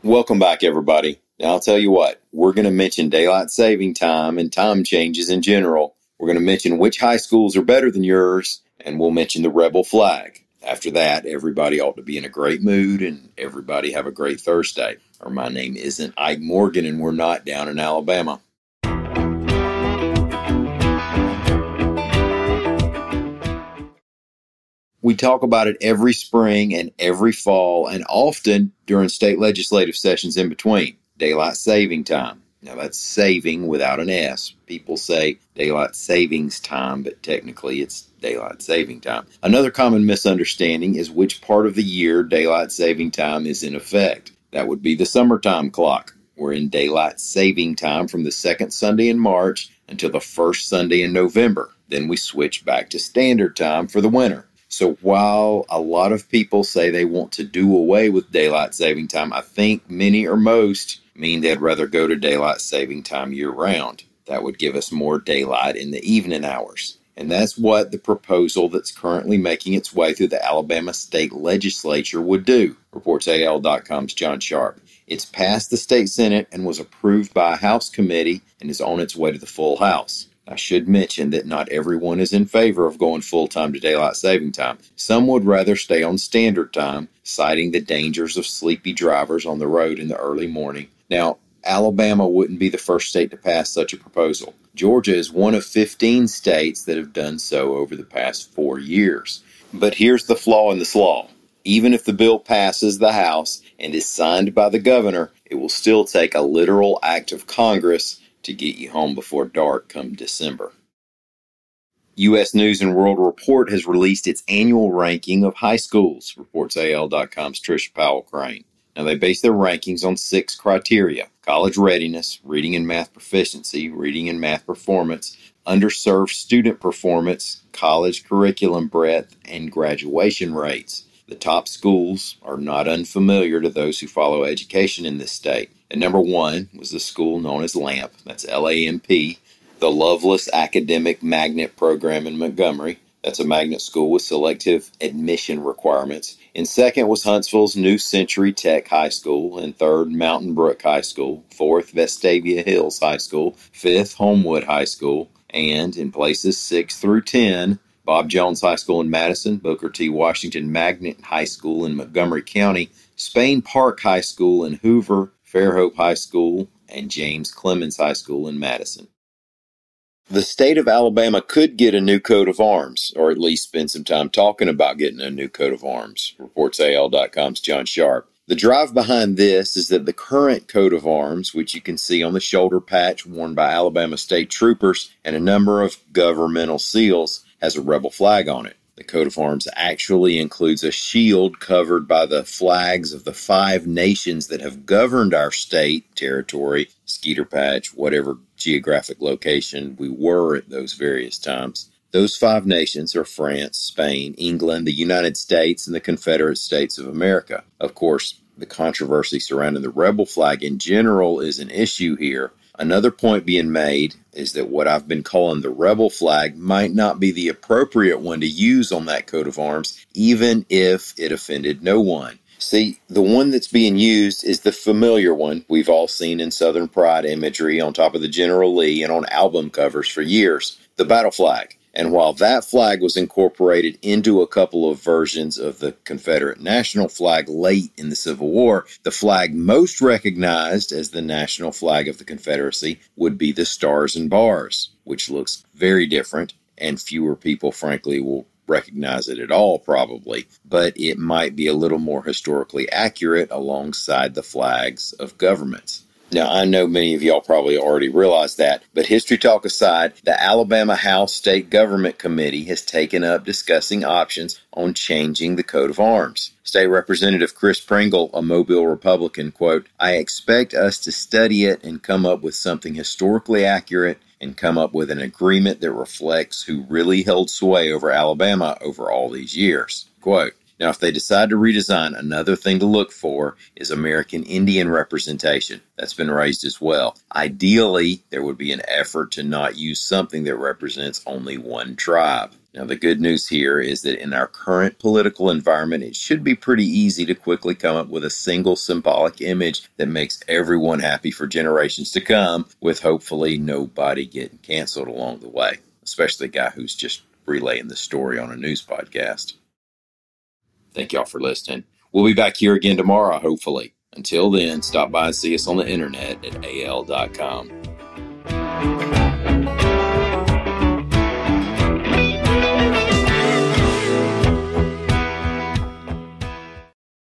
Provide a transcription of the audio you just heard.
Welcome back, everybody. Now, I'll tell you what, we're going to mention daylight saving time and time changes in general. We're going to mention which high schools are better than yours, and we'll mention the rebel flag. After that, everybody ought to be in a great mood, and everybody have a great Thursday. Or my name isn't Ike Morgan, and we're not down in Alabama. We talk about it every spring and every fall, and often during state legislative sessions in between. Daylight saving time. Now, that's saving without an S. People say daylight savings time, but technically it's daylight saving time. Another common misunderstanding is which part of the year daylight saving time is in effect. That would be the summertime clock. We're in daylight saving time from the second Sunday in March until the first Sunday in November. Then we switch back to standard time for the winter. So while a lot of people say they want to do away with daylight saving time, I think many or most mean they'd rather go to daylight saving time year-round. That would give us more daylight in the evening hours. And that's what the proposal that's currently making its way through the Alabama State Legislature would do, reports AL.com's John Sharp. It's passed the state Senate and was approved by a House committee and is on its way to the full House. I should mention that not everyone is in favor of going full-time to daylight saving time. Some would rather stay on standard time, citing the dangers of sleepy drivers on the road in the early morning. Now, Alabama wouldn't be the first state to pass such a proposal. Georgia is one of 15 states that have done so over the past 4 years. But here's the flaw in the slaw. Even if the bill passes the House and is signed by the governor, it will still take a literal act of Congress to get you home before dark come December. U.S. News & World Report has released its annual ranking of high schools, reports AL.com's Trisha Powell Crane. Now, they base their rankings on 6 criteria: college readiness, reading and math proficiency, reading and math performance, underserved student performance, college curriculum breadth, and graduation rates. The top schools are not unfamiliar to those who follow education in this state. At number 1 was the school known as LAMP, that's L-A-M-P, the Loveless Academic Magnet Program in Montgomery. That's a magnet school with selective admission requirements. And second was Huntsville's New Century Tech High School. And third, Mountain Brook High School. Fourth, Vestavia Hills High School. Fifth, Homewood High School. And in places 6 through 10, Bob Jones High School in Madison, Booker T. Washington Magnet High School in Montgomery County, Spain Park High School in Hoover, Fairhope High School, and James Clemens High School in Madison. The state of Alabama could get a new coat of arms, or at least spend some time talking about getting a new coat of arms, reports AL.com's John Sharp. The drive behind this is that the current coat of arms, which you can see on the shoulder patch worn by Alabama state troopers and a number of governmental seals, has a rebel flag on it. The coat of arms actually includes a shield covered by the flags of the 5 nations that have governed our state, territory, Skeeter Patch, whatever geographic location we were at those various times. Those 5 nations are France, Spain, England, the United States, and the Confederate States of America. Of course, the controversy surrounding the rebel flag in general is an issue here. Another point being made is that what I've been calling the rebel flag might not be the appropriate one to use on that coat of arms, even if it offended no one. See, the one that's being used is the familiar one we've all seen in Southern Pride imagery on top of the General Lee and on album covers for years, the battle flag. And while that flag was incorporated into a couple of versions of the Confederate national flag late in the Civil War, the flag most recognized as the national flag of the Confederacy would be the Stars and Bars, which looks very different, and fewer people, frankly, will recognize it at all, probably, but it might be a little more historically accurate alongside the flags of governments. Now, I know many of y'all probably already realize that, but history talk aside, the Alabama House State Government Committee has taken up discussing options on changing the coat of arms. State Representative Chris Pringle, a Mobile Republican, quote, "I expect us to study it and come up with something historically accurate and come up with an agreement that reflects who really held sway over Alabama over all these years." Quote, "Now, if they decide to redesign, another thing to look for is American Indian representation. That's been raised as well. Ideally, there would be an effort to not use something that represents only one tribe." Now, the good news here is that in our current political environment, it should be pretty easy to quickly come up with a single symbolic image that makes everyone happy for generations to come, with hopefully nobody getting canceled along the way, especially the guy who's just relaying the story on a news podcast. Thank y'all for listening. We'll be back here again tomorrow, hopefully. Until then, stop by and see us on the internet at al.com.